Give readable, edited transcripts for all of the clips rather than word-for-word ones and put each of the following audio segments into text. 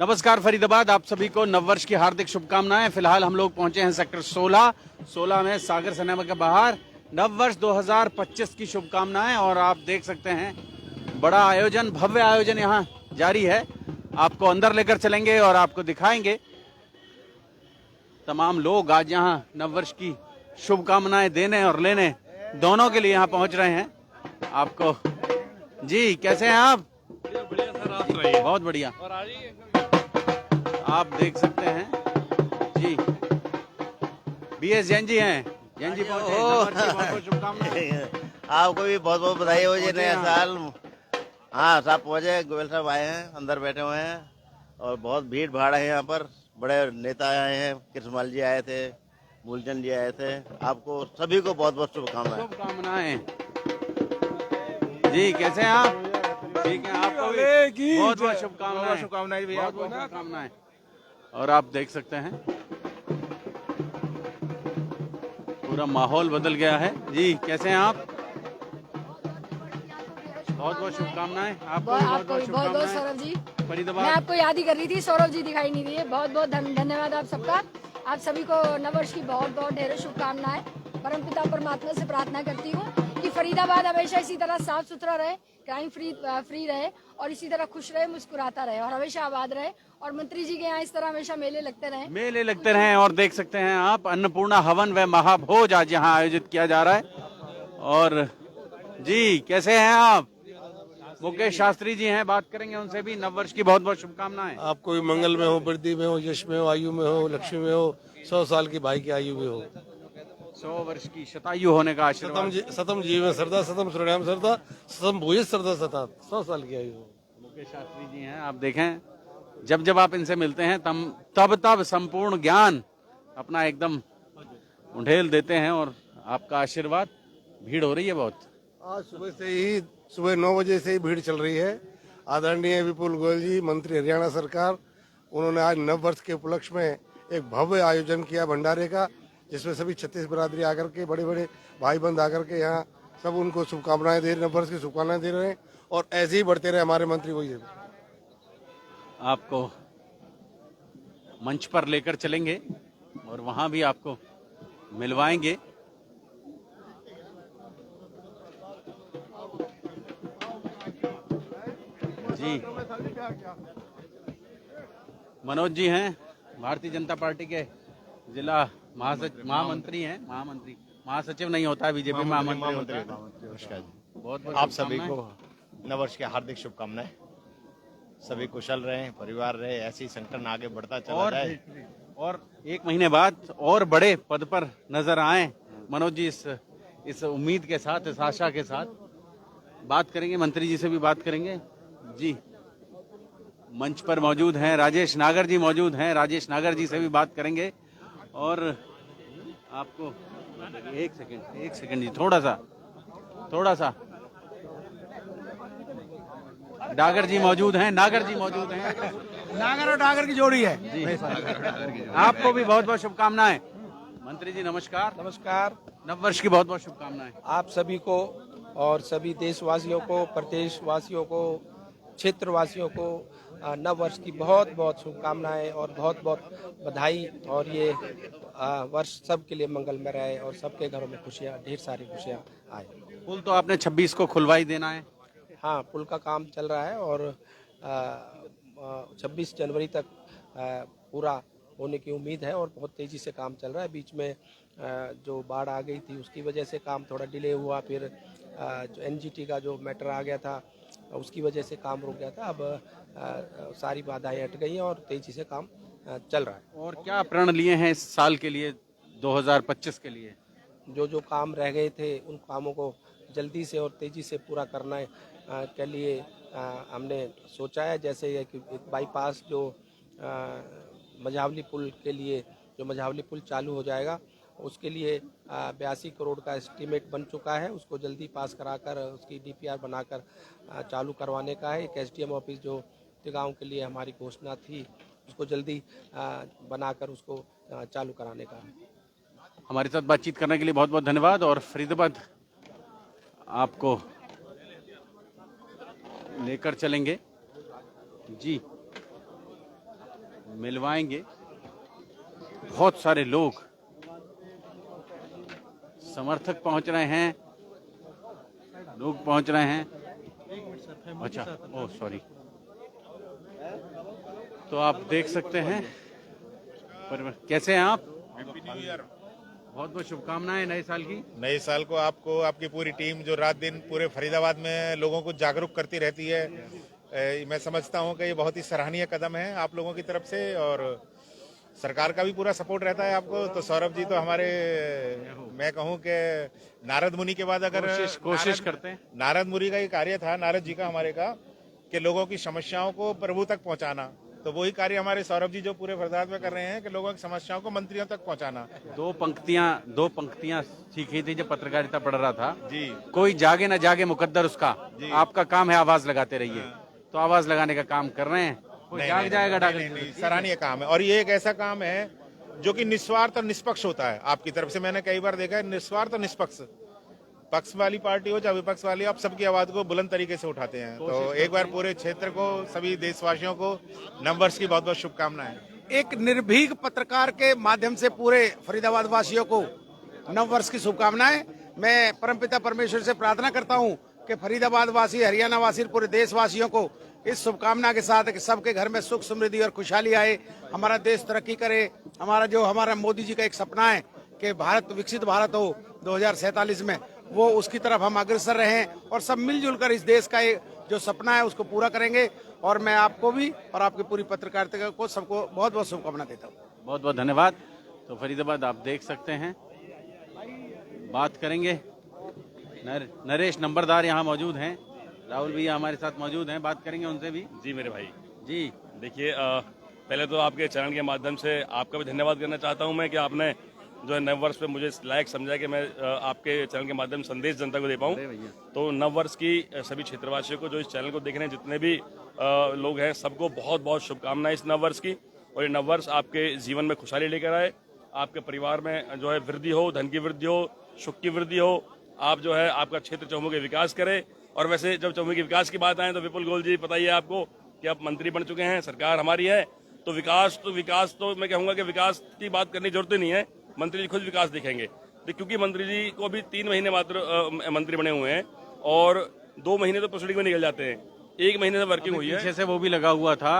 नमस्कार फरीदाबाद, आप सभी को नववर्ष की हार्दिक शुभकामनाएं। फिलहाल हम लोग पहुंचे हैं सेक्टर 16 में सागर सिनेमा के बाहर। नववर्ष 2025 की शुभकामनाएं। और आप देख सकते हैं बड़ा आयोजन, भव्य आयोजन यहां जारी है। आपको अंदर लेकर चलेंगे और आपको दिखाएंगे तमाम लोग आज यहां नववर्ष की शुभकामनाएं देने और लेने दोनों के लिए यहां पहुंच रहे हैं। आपको जी, कैसे हैं आप? बढ़िया सर, आप सुनाइए। बहुत बढ़िया। और आ जाइए। आप देख सकते हैं जी, बीएस जैन जी हैं। जैन जी पहुंचे, नववर्ष की बहुत-बहुत शुभकामनाएं। आपको भी बहुत बहुत बधाई हो जी पहुंचे नया यहाँ। साल। हाँ, साहब पहुंचे, गोयल साहब आए हैं, अंदर बैठे हुए हैं और बहुत भीड़ भाड़ है यहाँ पर। बड़े नेता आए हैं, कृष्णपाल जी आए थे, मूलचंद जी आए थे। आपको सभी को बहुत बहुत शुभकामनाएं। शुभकामनाएं जी, कैसे हैं आप? ठीक है, आपको भी बहुत बहुत शुभकामनाएं। शुभकामनाएं भैया, बहुत बहुत शुभकामनाएं। और आप देख सकते हैं पूरा माहौल बदल गया है। जी, कैसे हैं आप? बहुत बहुत शुभकामनाएं। आपको भी बहुत बहुत बहुत बहुत शुभकामनाएं। सौरभ जी, मैं फरीदाबाद आपको याद ही कर रही थी, सौरभ जी दिखाई नहीं दिए। बहुत बहुत धन्यवाद आप सबका। आप सभी को नववर्ष की बहुत बहुत ढेरों शुभकामनाएं। परमपिता परमात्मा से प्रार्थना करती हूँ कि फरीदाबाद हमेशा इसी तरह साफ सुथरा रहे, क्राइम फ्री रहे और इसी तरह खुश रहे, मुस्कुराता रहे और हमेशा आबाद रहे। और मंत्री जी के यहाँ इस तरह हमेशा मेले लगते रहे। और देख सकते हैं आप अन्नपूर्णा हवन व महाभोज आज यहाँ आयोजित किया जा रहा है। और जी, कैसे हैं आप? मुकेश शास्त्री जी हैं, बात करेंगे उनसे भी। नववर्ष की बहुत बहुत शुभकामनाएं। आपको भी मंगल में हो, वृद्धि में हो, यश में हो, आयु में हो, लक्ष्मी में हो, 100 साल की भाई की आयु में हो। 100 वर्ष की शतायु होने का आशीर्वाद। सतम जीवन श्रद्धा, सतम श्रेणाम श्रद्धा, सतम भूय श्रद्धा सता, 100 साल की आयु हो। मुकेश शास्त्री जी हैं, आप देखें जब जब आप इनसे मिलते हैं तब संपूर्ण ज्ञान अपना एकदम उंडेल देते हैं और आपका आशीर्वाद। भीड़ हो रही है बहुत। आज सुबह 9 बजे से ही भीड़ चल रही है। आदरणीय विपुल गोयल जी, मंत्री हरियाणा सरकार, उन्होंने आज नव वर्ष के उपलक्ष्य में एक भव्य आयोजन किया भंडारे का, जिसमें सभी छत्तीस बिरादरी आकर के, बड़े बड़े भाई बंद आकर के यहाँ सब उनको शुभकामनाएं दे रहे, नव वर्ष की शुभकामनाएं दे रहे हैं। और ऐसे ही बढ़ते रहे हमारे मंत्री वही। आपको मंच पर लेकर चलेंगे और वहां भी आपको मिलवाएंगे। जी, मनोज जी हैं, भारतीय जनता पार्टी के जिला महामंत्री हैं। महासचिव नहीं होता है बीजेपी, महामंत्री होता है। नमस्कार जी, बहुत आप सभी को नववर्ष की हार्दिक शुभकामनाएं। सभी कुशल रहें, परिवार रहे, ऐसी संगठन आगे बढ़ता चला जाए और 1 महीने बाद और बड़े पद पर नजर आए मनोज जी। इस उम्मीद के साथ, इस आशा के साथ बात करेंगे, मंत्री जी से भी बात करेंगे। जी, मंच पर मौजूद हैं राजेश नागर जी, मौजूद हैं। राजेश नागर जी से भी बात करेंगे। और आपको एक सेकंड जी, थोड़ा सा डागर जी मौजूद हैं। नागर और डागर की जोड़ी है जी। आपको भी बहुत बहुत शुभकामनाएं। मंत्री जी नमस्कार। नमस्कार। नववर्ष की बहुत बहुत शुभकामनाएं। आप सभी को और सभी देशवासियों को, प्रदेशवासियों को, क्षेत्रवासियों को नव वर्ष की बहुत बहुत शुभकामनाएं और बहुत बहुत बधाई। और ये वर्ष सबके लिए मंगलमय रहे और सबके घरों में खुशियां, ढेर सारी खुशियां आए। पुल तो आपने 26 को खुलवाई देना है। हाँ, पुल का काम चल रहा है और 26 जनवरी तक पूरा होने की उम्मीद है और बहुत तेजी से काम चल रहा है। बीच में जो बाढ़ आ गई थी उसकी वजह से काम थोड़ा डिले हुआ, फिर जो एनजीटी का जो मैटर आ गया था उसकी वजह से काम रुक गया था। अब सारी बाधाएं हट गई हैं और तेजी से काम चल रहा है। और क्या प्रण लिए हैं इस साल के लिए, 2025 के लिए? जो काम रह गए थे उन कामों को जल्दी से और तेजी से पूरा करने के लिए हमने सोचा है। जैसे कि एक बाईपास जो मझावली पुल के लिए, जो मझावली पुल चालू हो जाएगा, उसके लिए 82 करोड़ का एस्टीमेट बन चुका है। उसको जल्दी पास कराकर उसकी डीपीआर बनाकर चालू करवाने का है। एक एसडीएम ऑफिस जो गाँव के लिए हमारी घोषणा थी, उसको जल्दी बनाकर उसको चालू कराने का है। हमारे साथ बातचीत करने के लिए बहुत बहुत धन्यवाद। और फरीदाबाद आपको लेकर चलेंगे जी। मिलवाएंगे। बहुत सारे लोग समर्थक पहुंच रहे हैं, लोग पहुंच रहे हैं। अच्छा, ओह सॉरी। तो आप देख सकते हैं कैसे हैं आप? बहुत बहुत शुभकामनाएं नए साल की। नए साल को आपको, आपकी पूरी टीम जो रात दिन पूरे फरीदाबाद में लोगों को जागरूक करती रहती है, मैं समझता हूं कि ये बहुत ही सराहनीय कदम है आप लोगों की तरफ से, और सरकार का भी पूरा सपोर्ट रहता है आपको। तो सौरभ जी तो हमारे, मैं कहूं कि नारद मुनि के बाद अगर कोशिश करते हैं। नारद मुनि का ये कार्य था, नारद जी का हमारे का, कि लोगों की समस्याओं को प्रभु तक पहुंचाना, तो वही कार्य हमारे सौरभ जी जो पूरे फरीदाबाद में कर रहे हैं कि लोगों की समस्याओं को मंत्रियों तक पहुंचाना। दो पंक्तियां सीखी थी जब पत्रकारिता पढ़ रहा था जी। कोई जागे ना जागे मुकद्दर उसका, आपका काम है आवाज लगाते रहिए। तो आवाज लगाने का काम कर रहे हैं, कोई जाग जाएगा डाके। सराहनीय काम है, और ये एक ऐसा काम है जो कि निस्वार्थ और निष्पक्ष होता है आपकी तरफ से। मैंने कई बार देखा है, निस्वार्थ और निष्पक्ष, पक्ष वाली पार्टी हो चाहे विपक्ष वाली, आप सबकी आवाज को बुलंद तरीके से उठाते हैं। तो एक बार पूरे क्षेत्र को, सभी देशवासियों को नववर्ष की बहुत बहुत शुभकामनाएं। एक निर्भीक पत्रकार के माध्यम से पूरे फरीदाबाद वासियों को नववर्ष की शुभकामनाएं। मैं परमपिता परमेश्वर से प्रार्थना करता हूं कि फरीदाबाद वासी, हरियाणा वासी, पूरे देशवासियों को इस शुभकामना के साथ कि सबके घर में सुख समृद्धि और खुशहाली आए, हमारा देश तरक्की करे। हमारा मोदी जी का एक सपना है कि भारत विकसित भारत हो 2047 में, वो उसकी तरफ हम अग्रसर रहें और सब मिलजुल कर इस देश का जो सपना है उसको पूरा करेंगे। और मैं आपको भी और आपकी पूरी पत्रकारिता को सबको बहुत बहुत शुभकामना देता हूँ। बहुत बहुत धन्यवाद। तो फरीदाबाद आप देख सकते हैं, बात करेंगे। नरेश नंबरदार यहाँ मौजूद हैं, राहुल भैया हमारे साथ मौजूद हैं, बात करेंगे उनसे भी। जी मेरे भाई जी देखिए, पहले तो आपके चैनल के माध्यम से आपका भी धन्यवाद करना चाहता हूं मैं कि आपने जो है नववर्ष पे मुझे लायक समझा कि मैं आपके चैनल के माध्यम से संदेश जनता को दे पाऊं। तो नववर्ष की सभी क्षेत्रवासियों को जो इस चैनल को देख रहे हैं, जितने भी लोग हैं, सबको बहुत बहुत शुभकामनाएं इस नववर्ष की। और ये नववर्ष आपके जीवन में खुशहाली लेकर आए, आपके परिवार में जो है वृद्धि हो, धन की वृद्धि हो, सुख की वृद्धि हो, आप जो है आपका क्षेत्र चौमुखी विकास करे। और वैसे जब चौमुखी विकास की बात आए तो विपुल गोयल जी, पता ही है आपको कि आप मंत्री बन चुके हैं, सरकार हमारी है, तो विकास तो मैं कहूँगा कि विकास की बात करने की जरूरत ही नहीं है, मंत्री जी खुद विकास दिखेंगे। क्योंकि मंत्री जी को अभी 3 महीने मात्र मंत्री बने हुए हैं और 2 महीने तो प्रोसीडिंग में निकल जाते हैं, 1 महीने से वर्किंग हुई है। पीछे से वो भी लगा हुआ था,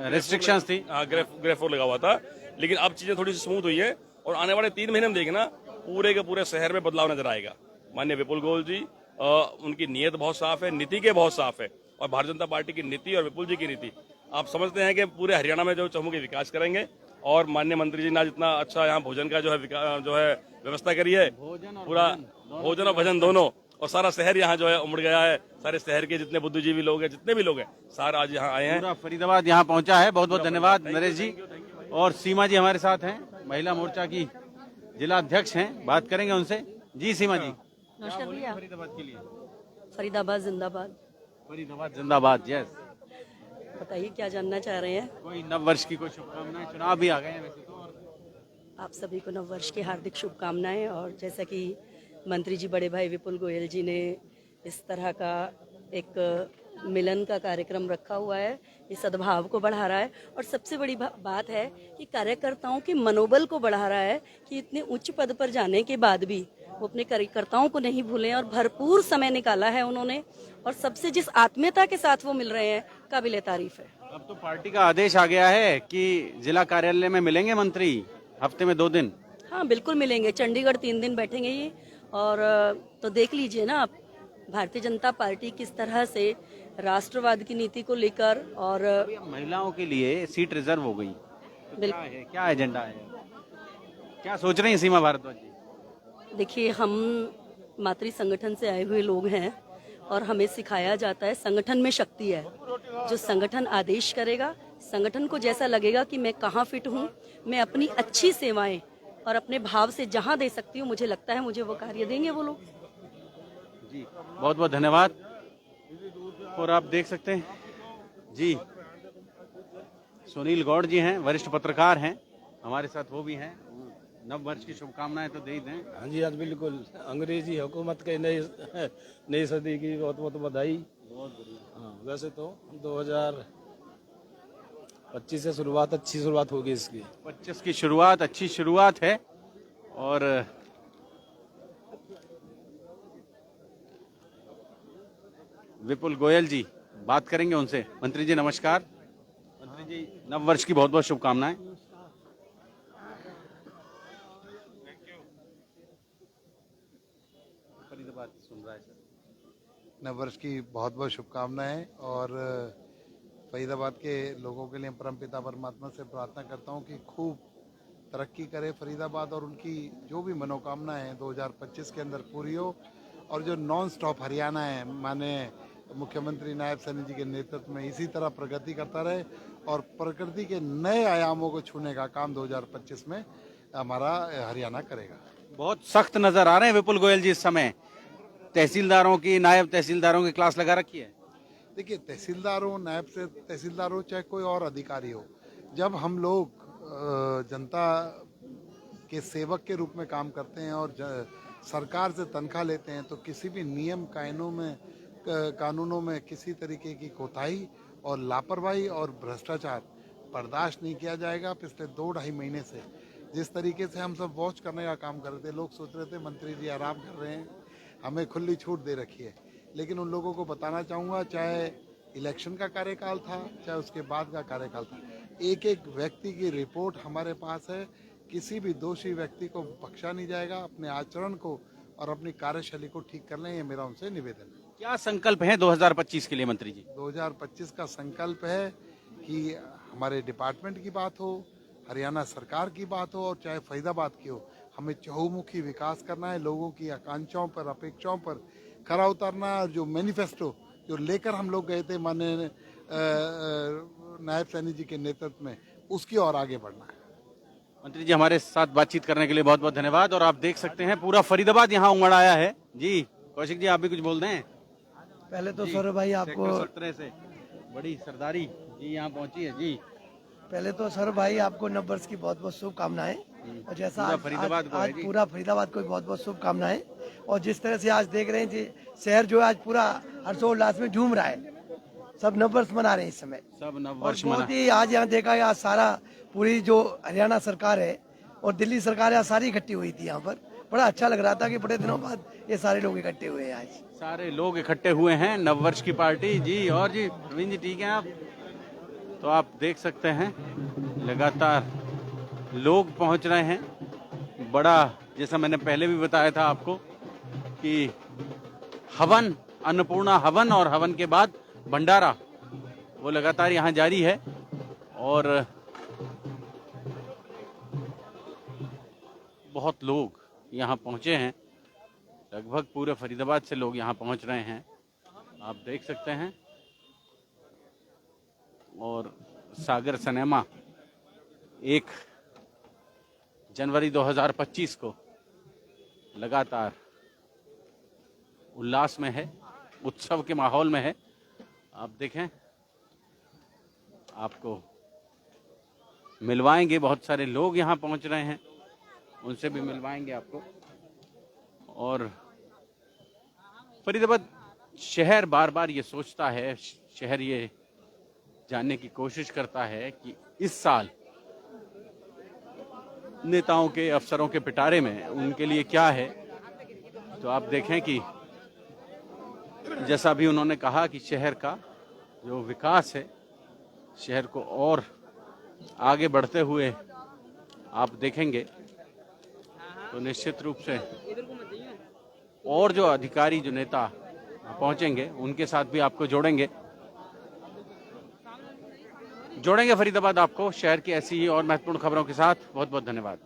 रेस्ट्रिक्शंस थी, ग्रेफ लगा हुआ था, लेकिन अब चीजें थोड़ी सी स्मूथ हुई है और आने वाले 3 महीने में देखना पूरे के पूरे शहर में बदलाव नजर आएगा। माननीय विपुल गोयल जी, उनकी नीयत बहुत साफ है, नीति के बहुत साफ है, और भारतीय जनता पार्टी की नीति और विपुल जी की नीति आप समझते हैं कि पूरे हरियाणा में जो चौमुखी विकास करेंगे। और माननीय मंत्री जी ने जितना अच्छा यहाँ भोजन का जो है व्यवस्था करी है, पूरा भोजन और भजन दोनों, और सारा शहर यहाँ जो है उमड़ गया है। सारे शहर के जितने बुद्धिजीवी लोग हैं, जितने भी लोग हैं, सारे आज यहाँ आए हैं। पूरा फरीदाबाद यहाँ पहुंचा है। बहुत बहुत धन्यवाद नरेश जी। और सीमा जी हमारे साथ हैं, महिला मोर्चा की जिला अध्यक्ष हैं, बात करेंगे उनसे। जी सीमा जी, नमस्कार भैया। फरीदाबाद के लिए। फरीदाबाद जिंदाबाद। फरीदाबाद जिंदाबाद। यस, बताइए क्या जानना चाह रहे हैं। कोई नववर्ष की कोई शुभकामनाएं, चुनाव भी आ गए हैं वैसे तो। आप सभी को नववर्ष की हार्दिक शुभकामनाएं। और जैसा कि मंत्री जी बड़े भाई विपुल गोयल जी ने इस तरह का एक मिलन का कार्यक्रम रखा हुआ है, ये सद्भाव को बढ़ा रहा है। और सबसे बड़ी बात है कि कार्यकर्ताओं के मनोबल को बढ़ा रहा है कि इतने उच्च पद पर जाने के बाद भी वो अपने कार्यकर्ताओं को नहीं भूले और भरपूर समय निकाला है उन्होंने। और सबसे जिस आत्मीयता के साथ वो मिल रहे हैं, काबिले तारीफ है। अब तो पार्टी का आदेश आ गया है कि जिला कार्यालय में मिलेंगे मंत्री, हफ्ते में 2 दिन। हाँ बिल्कुल मिलेंगे, चंडीगढ़ 3 दिन बैठेंगे ये। और तो देख लीजिए ना आप, भारतीय जनता पार्टी किस तरह से राष्ट्रवाद की नीति को लेकर, और महिलाओं के लिए सीट रिजर्व हो गई, क्या है, क्या एजेंडा है, क्या सोच रही हैं सीमा भारद्वाज जी? देखिए, हम मातृ संगठन से आए हुए लोग हैं और हमें सिखाया जाता है संगठन में शक्ति है। जो संगठन आदेश करेगा, संगठन को जैसा लगेगा कि मैं कहाँ फिट हूँ, मैं अपनी अच्छी सेवाएं और अपने भाव से जहाँ दे सकती हूँ, मुझे लगता है मुझे वो कार्य देंगे वो लोग। जी बहुत बहुत धन्यवाद। और आप देख सकते हैं जी, सुनील गौड़ जी हैं, वरिष्ठ पत्रकार हैं हमारे साथ, वो भी हैं। नव वर्ष की शुभकामनाएं तो दे ही दें। हाँ जी, आज बिल्कुल अंग्रेजी हुकूमत के नई सदी की बहुत बहुत बधाई। हाँ, वैसे तो 25 से शुरुआत, अच्छी शुरुआत होगी इसकी। 25 की शुरुआत अच्छी शुरुआत है। और विपुल गोयल जी, बात करेंगे उनसे। मंत्री जी नमस्कार। मंत्री जी, नव वर्ष की बहुत बहुत शुभकामनाएं। फरीदाबाद सुन रहा है सर। नव वर्ष की बहुत बहुत शुभकामनाएं और फरीदाबाद के लोगों के लिए परमपिता परमात्मा से प्रार्थना करता हूं कि खूब तरक्की करे फरीदाबाद और उनकी जो भी मनोकामना है 2025 के अंदर पूरी हो। और जो नॉन स्टॉप हरियाणा है, माननीय मुख्यमंत्री नायब सैनी जी के नेतृत्व में इसी तरह प्रगति करता रहे और प्रकृति के नए आयामों को छूने का काम 2025 में हमारा हरियाणा करेगा। बहुत सख्त नजर आ रहे हैं विपुल गोयल जी इस समय। तहसीलदारों की, नायब तहसीलदारों की क्लास लगा रखी है। देखिए, तहसीलदारों, नायब से तहसीलदारों, चाहे कोई और अधिकारी हो, जब हम लोग जनता के सेवक के रूप में काम करते हैं और सरकार से तनख्वाह लेते हैं तो किसी भी नियम कानूनों में किसी तरीके की कोताही और लापरवाही और भ्रष्टाचार बर्दाश्त नहीं किया जाएगा। पिछले 2-2.5 महीने से जिस तरीके से हम सब वॉच करने का काम कर रहे थे, लोग सोच रहे थे मंत्री जी आराम कर रहे हैं, हमें खुली छूट दे रखी है। लेकिन उन लोगों को बताना चाहूँगा, चाहे इलेक्शन का कार्यकाल था, चाहे उसके बाद का कार्यकाल था, एक एक व्यक्ति की रिपोर्ट हमारे पास है। किसी भी दोषी व्यक्ति को बख्शा नहीं जाएगा। अपने आचरण को और अपनी कार्यशैली को ठीक कर लें, ये मेरा उनसे निवेदन है। क्या संकल्प है 2025 के लिए मंत्री जी? 2025 का संकल्प है कि हमारे डिपार्टमेंट की बात हो, हरियाणा सरकार की बात हो और चाहे फरीदाबाद की हो, हमें चहुमुखी विकास करना है। लोगों की आकांक्षाओं पर, अपेक्षाओं पर खरा उतरना है और जो मैनिफेस्टो जो लेकर हम लोग गए थे माननीय नायब सैनी जी के नेतृत्व में, उसकी और आगे बढ़ना है। मंत्री जी, हमारे साथ बातचीत करने के लिए बहुत बहुत धन्यवाद। और आप देख सकते हैं पूरा फरीदाबाद यहाँ उमड़ आया है। जी कौशिक जी, आप भी कुछ बोल दें। पहले तो सर भाई आपको तरह से बड़ी सरदारी जी यहाँ पहुंची है। जी पहले तो सर भाई आपको नव वर्ष की बहुत बहुत शुभकामनाएं। और जैसा आज पूरा फरीदाबाद को बहुत बहुत शुभकामनाएं। और जिस तरह से आज देख रहे हैं जी, शहर जो है आज पूरा हर्षोल्लास में झूम रहा है। सब नव वर्ष मना रहे हैं इस समय। सब नव वर्ष बहुत ही आज यहाँ देखा है, आज सारा पूरी जो हरियाणा सरकार है और दिल्ली सरकार है, सारी इकट्ठी हुई थी यहाँ पर। बड़ा अच्छा लग रहा था कि बड़े दिनों बाद ये सारे लोग इकट्ठे हुए हैं। आज सारे लोग इकट्ठे हुए हैं, नव वर्ष की पार्टी। जी और जी प्रवीण जी, ठीक है आप? तो आप देख सकते हैं लगातार लोग पहुंच रहे हैं। बड़ा, जैसा मैंने पहले भी बताया था आपको कि हवन, अन्नपूर्णा हवन और हवन के बाद भंडारा, वो लगातार यहाँ जारी है। और बहुत लोग यहाँ पहुंचे हैं, लगभग पूरे फरीदाबाद से लोग यहाँ पहुंच रहे हैं, आप देख सकते हैं। और सागर सिनेमा 1 जनवरी 2025 को लगातार उल्लास में है, उत्सव के माहौल में है। आप देखें, आपको मिलवाएंगे, बहुत सारे लोग यहाँ पहुँच रहे हैं, उनसे भी मिलवाएंगे आपको। और फरीदाबाद शहर बार बार ये सोचता है, शहर ये जानने की कोशिश करता है कि इस साल नेताओं के, अफसरों के पिटारे में उनके लिए क्या है। तो आप देखें कि जैसा भी उन्होंने कहा कि शहर का जो विकास है, शहर को और आगे बढ़ते हुए आप देखेंगे तो निश्चित रूप से और जो अधिकारी, जो नेता पहुंचेंगे, उनके साथ भी आपको जोड़ेंगे फरीदाबाद आपको शहर की ऐसी ही और महत्वपूर्ण खबरों के साथ। बहुत बहुत धन्यवाद।